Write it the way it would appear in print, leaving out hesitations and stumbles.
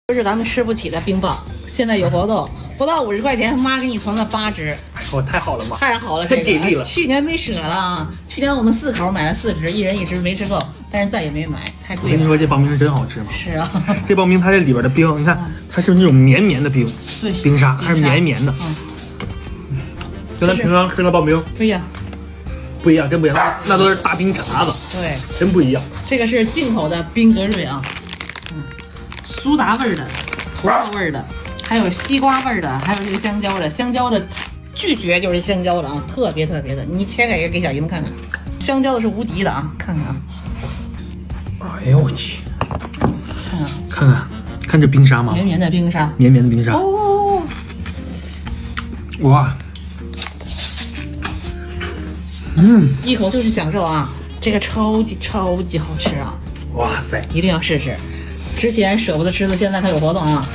就是咱们吃不起的冰棒，现在有活动，不到50块钱，妈给你团了8只。哦，太好了嘛！太好了，太给力了。去年没舍了啊！去年我们4口买了4只，一人1只，没吃够，但是再也没买，太贵了。我跟你说，这刨冰是真好吃吗？是啊，这刨冰它这里边的冰，你看它是那种绵绵的冰，对，冰沙它是绵绵的，跟咱平常吃的刨冰不一样，不一样，真不一样，那都是大冰碴子，对，真不一样。这个是进口的冰格瑞啊，苏打味儿的，葡萄味儿的，还有西瓜味儿的，还有这个香蕉的，香蕉的拒绝就是香蕉的啊，特别的，你切开一个给小姨们看看，香蕉的是无敌的啊，看看啊，哎呦我去，看这冰沙吗？绵绵的冰沙，绵绵的冰沙，哦，哇，一口就是享受啊，这个超级好吃啊，哇塞，一定要试试。之前舍不得吃的，现在它有活动啊，